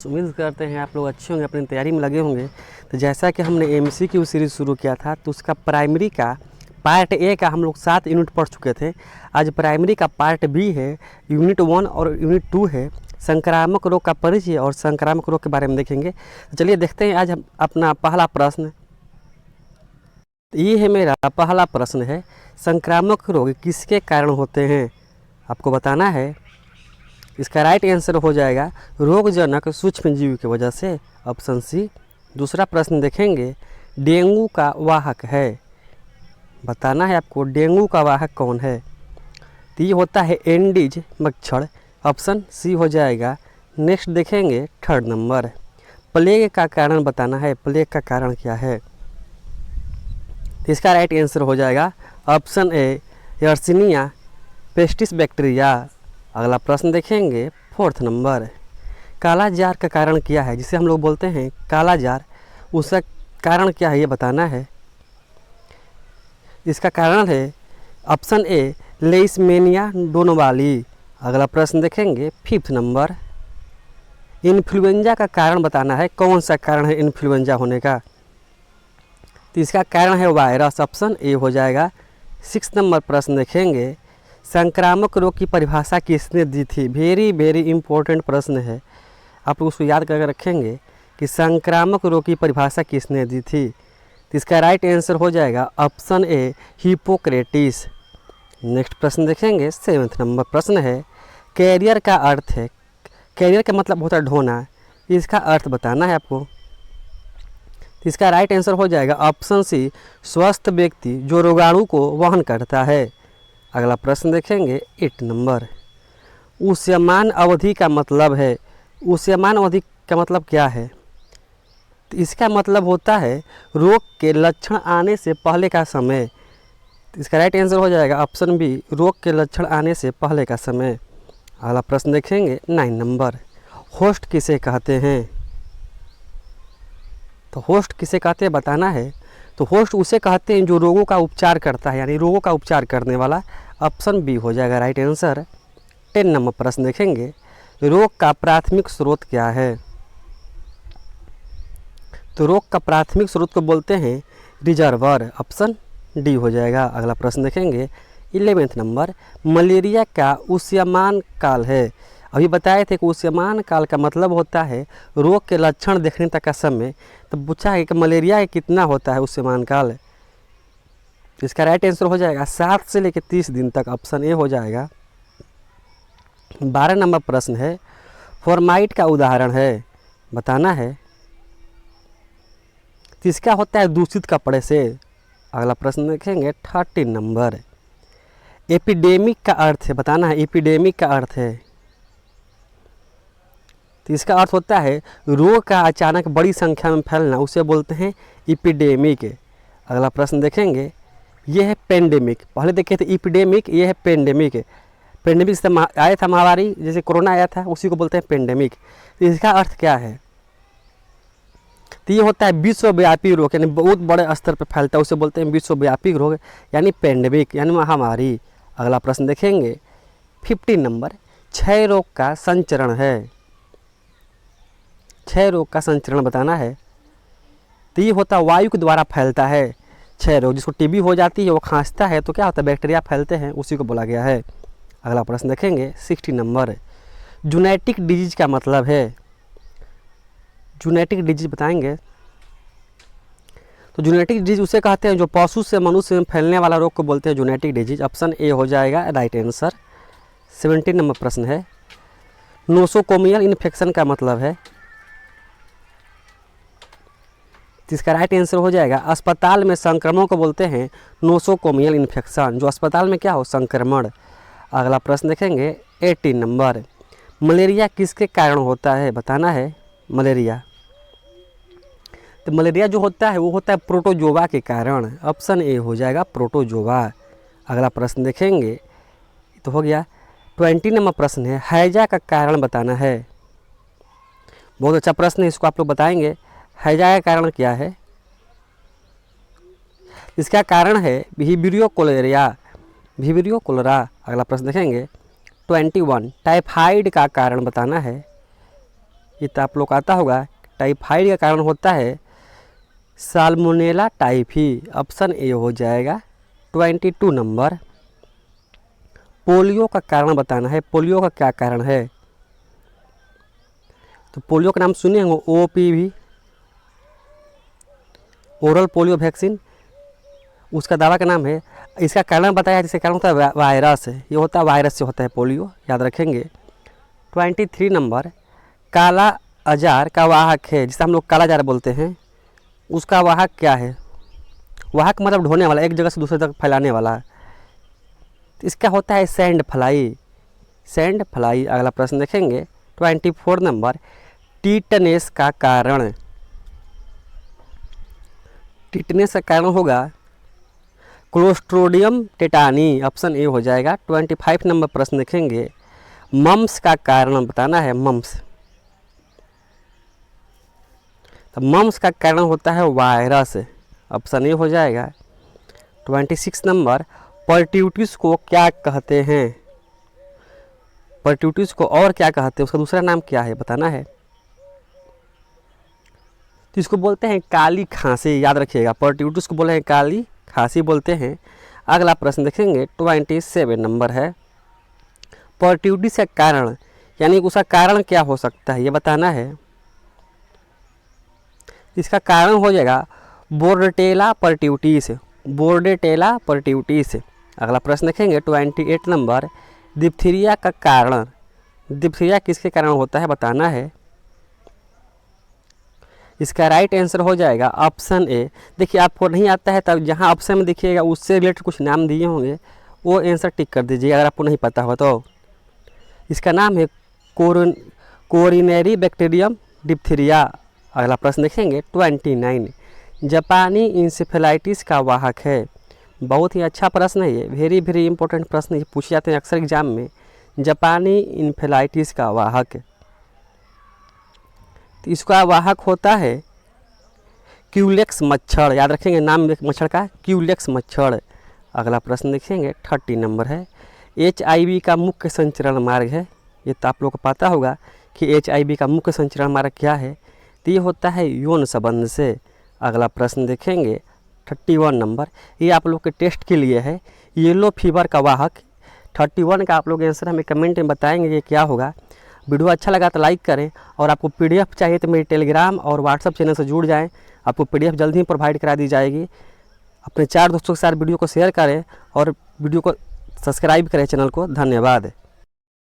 उम्मीद करते हैं आप लोग अच्छे होंगे, अपनी तैयारी में लगे होंगे। तो जैसा कि हमने एमसीक्यू सीरीज़ शुरू किया था, तो उसका प्राइमरी का पार्ट ए का हम लोग 7 यूनिट पढ़ चुके थे। आज प्राइमरी का पार्ट बी है, यूनिट 1 और यूनिट 2 है, संक्रामक रोग का परिचय और संक्रामक रोग के बारे में देखेंगे। तो चलिए देखते हैं आज हम अपना पहला प्रश्न। ये है मेरा पहला प्रश्न है, संक्रामक रोग किसके कारण होते हैं? आपको बताना है। इसका राइट आंसर हो जाएगा रोगजनक सूक्ष्मजीव की वजह से, ऑप्शन सी। दूसरा प्रश्न देखेंगे, डेंगू का वाहक है, बताना है आपको डेंगू का वाहक कौन है। तो ये होता है एंडीज मच्छर, ऑप्शन सी हो जाएगा। नेक्स्ट देखेंगे थर्ड नंबर, प्लेग का कारण बताना है, प्लेग का कारण क्या है। तो इसका राइट आंसर हो जाएगा option A Yersinia pestis bacteria. अगला प्रश्न देखेंगे फोर्थ नंबर, काला जार का कारण क्या है, जिसे हम लोग बोलते हैं काला जार, उसका कारण क्या है ये बताना है। इसका कारण है ऑप्शन ए लेइशमेनिया डोनोवाली। अगला प्रश्न देखेंगे फिफ्थ नंबर, इन्फ्लुएंजा का कारण बताना है, कौन सा कारण है इन्फ्लुएंजा होने का। तो इसका कारण है वायरस, ऑप्शन ए हो जाएगा। सिक्स नंबर प्रश्न देखेंगे, संक्रामक रोग की परिभाषा किसने दी थी? वेरी इम्पोर्टेंट प्रश्न है, आप उसको याद करके रखेंगे कि संक्रामक रोग की परिभाषा किसने दी थी। तो इसका राइट आंसर हो जाएगा ऑप्शन ए हिपोक्रेटिस। नेक्स्ट प्रश्न देखेंगे, सेवन्थ नंबर प्रश्न है, कैरियर का अर्थ है, कैरियर का मतलब होता है ढोना, इसका अर्थ बताना है आपको। तो इसका राइट आंसर हो जाएगा ऑप्शन सी स्वस्थ व्यक्ति जो रोगाणु को वहन करता है। अगला प्रश्न देखेंगे 8 नंबर, उष्यमान अवधि का मतलब है, उष्यमान अवधि का मतलब क्या है? तो इसका मतलब होता है रोग के लक्षण आने से पहले का समय। तो इसका राइट आंसर हो जाएगा ऑप्शन बी रोग के लक्षण आने से पहले का समय। अगला प्रश्न देखेंगे 9 नंबर, होस्ट किसे कहते हैं? तो होस्ट किसे कहते हैं बताना है। तो होस्ट उसे कहते हैं जो रोगों का उपचार करता है, यानी रोगों का उपचार करने वाला, ऑप्शन बी हो जाएगा राइट आंसर। 10 नंबर प्रश्न देखेंगे, रोग का प्राथमिक स्रोत क्या है? तो रोग का प्राथमिक स्रोत को बोलते हैं रिजर्वर, ऑप्शन डी हो जाएगा। अगला प्रश्न देखेंगे 11वें नंबर, मलेरिया का उष्यमान काल है। अभी बताए थे कि उष्यमान काल का मतलब होता है रोग के लक्षण देखने तक का समय। तो पूछा है कि मलेरिया का कितना होता है उष्यमान काल। तो इसका राइट आंसर हो जाएगा 7 से लेकर 30 दिन तक, ऑप्शन ए हो जाएगा। 12 नंबर प्रश्न है, फॉर्माइट का उदाहरण है, बताना है। तो इसका होता है दूषित कपड़े से। अगला प्रश्न देखेंगे 13 नंबर, एपिडेमिक का अर्थ है, बताना है एपिडेमिक का अर्थ है। तो इसका अर्थ होता है रोग का अचानक बड़ी संख्या में फैलना, उसे बोलते हैं एपिडेमिक। अगला प्रश्न देखेंगे, ये है पेंडेमिक, पहले देखे थे एपिडेमिक, ये है पेंडेमिक। पेंडेमिक से आया था महामारी, जैसे कोरोना आया था, उसी को बोलते हैं पेंडेमिक। तो इसका अर्थ क्या है? तो ये होता है विश्वव्यापी रोग, यानी बहुत बड़े स्तर पर फैलता है, उसे बोलते हैं विश्वव्यापी रोग, यानी पेंडेमिक, यानी महामारी। अगला प्रश्न देखेंगे 15 नंबर, क्षय रोग का संचरण है, क्षय रोग का संचरण बताना है। तो ये होता है वायु के द्वारा फैलता है क्षय रोग, जिसको टीबी हो जाती है, वो खांसता है तो क्या होता है बैक्टीरिया फैलते हैं, उसी को बोला गया है। अगला प्रश्न देखेंगे 60 नंबर, जूनैटिक डिजीज का मतलब है, जूनैटिक डिजीज बताएंगे। तो जूनैटिक डिजीज उसे कहते हैं जो पशु से मनुष्य में फैलने वाला रोग को बोलते हैं जूनैटिक डिजीज, ऑप्शन ए हो जाएगा राइट आंसर। 17 नंबर प्रश्न है, नोसोकोमियल इन्फेक्शन का मतलब है। इसका राइट आंसर हो जाएगा अस्पताल में संक्रमण को बोलते हैं नोसोकोमियल इन्फेक्शन, जो अस्पताल में क्या हो संक्रमण। अगला प्रश्न देखेंगे 18 नंबर, मलेरिया किसके कारण होता है, बताना है मलेरिया। तो मलेरिया जो होता है वो होता है प्रोटोजोवा के कारण, ऑप्शन ए हो जाएगा प्रोटोजोवा। अगला प्रश्न देखेंगे तो हो गया 20 नंबर प्रश्न है, हैजा का कारण बताना है। बहुत अच्छा प्रश्न है, इसको आप लोग बताएंगे हैजा का कारण क्या है। इसका कारण है विब्रियो कोलेरिया, विब्रियो कोलेरा। अगला प्रश्न देखेंगे 21, टाइफाइड का कारण बताना है। ये तो आप लोग आता होगा। टाइफाइड का कारण होता है साल्मोनेला टाइफी, ऑप्शन ए हो जाएगा 22 नंबर। पोलियो का कारण बताना है, पोलियो का क्या कारण है? तो पोलियो का नाम सुने होंगे, OPV, ओरल पोलियो वैक्सीन, उसका दवा का नाम है। इसका कारण बताया जिसका कारण होता है वायरस, ये होता है वायरस से होता है पोलियो, याद रखेंगे। 23 नंबर, काला अजार का वाहक है, जिसे हम लोग काला अजार बोलते हैं, उसका वाहक क्या है? वाहक मतलब ढोने वाला, एक जगह से दूसरे तक फैलाने वाला। इसका होता है सैंड फ्लाई, सैंड फ्लाई। अगला प्रश्न देखेंगे 24 नंबर, टीटनेस का कारण, टीटनेस का कारण होगा क्लोस्ट्रोडियम टेटानी, ऑप्शन ए हो जाएगा। 25 नंबर प्रश्न देखेंगे, मम्स का कारण बताना है, मम्स। तो मम्स का कारण होता है वायरस, ऑप्शन ए हो जाएगा। 26 नंबर, पर्ट्यूटिस को क्या कहते हैं? पर्ट्यूटिस को और क्या कहते हैं, उसका दूसरा नाम क्या है बताना है। तो इसको बोलते हैं काली खांसी, याद रखिएगा। पर्ट्यूटिस को बोले हैं काली खांसी बोलते हैं। अगला प्रश्न देखेंगे 27 नंबर है, पर्ट्यूटिस का कारण यानी उसका कारण क्या हो सकता है ये बताना है। इसका कारण हो जाएगा बोर्डेटेला पर्ट्यूटिस, बोर्डेटेला पर्ट्यूटिस। अगला प्रश्न देखेंगे 28 नंबर, डिप्थीरिया का कारण, डिप्थीरिया किसके कारण होता है बताना है। इसका राइट आंसर हो जाएगा ऑप्शन ए। देखिए आपको नहीं आता है तब जहाँ ऑप्शन में देखिएगा उससे रिलेटेड कुछ नाम दिए होंगे, वो आंसर टिक कर दीजिए अगर आपको नहीं पता हो तो। इसका नाम है कोरिनेरी बैक्टीरियम डिप्थीरिया। अगला प्रश्न देखेंगे 29, जापानी इंसेफेलाइटिस का वाहक है। बहुत ही अच्छा प्रश्न है ये, वेरी वेरी इंपॉर्टेंट प्रश्न, ये पूछे जाते हैं अक्सर एग्जाम में। जापानी इंसेफेलाइटिस का वाहक, तो इसका वाहक होता है क्यूलेक्स मच्छर, याद रखेंगे नाम मच्छर का, क्यूलेक्स मच्छर। अगला प्रश्न देखेंगे 30 नंबर है, HIV का मुख्य संचरण मार्ग है। ये तो आप लोग को पता होगा कि HIV का मुख्य संचरण मार्ग क्या है, तो ये होता है यौन संबंध से। अगला प्रश्न देखेंगे 31 नंबर, ये आप लोग के टेस्ट के लिए है, येलो फीवर का वाहक। 31 का आप लोग आंसर हमें कमेंट में बताएंगे ये क्या होगा। वीडियो अच्छा लगा तो लाइक करें, और आपको PDF चाहिए तो मेरे टेलीग्राम और व्हाट्सअप चैनल से जुड़ जाएं, आपको PDF जल्द ही प्रोवाइड करा दी जाएगी। अपने 4 दोस्तों के साथ वीडियो को शेयर करें और वीडियो को सब्सक्राइब करें चैनल को। धन्यवाद।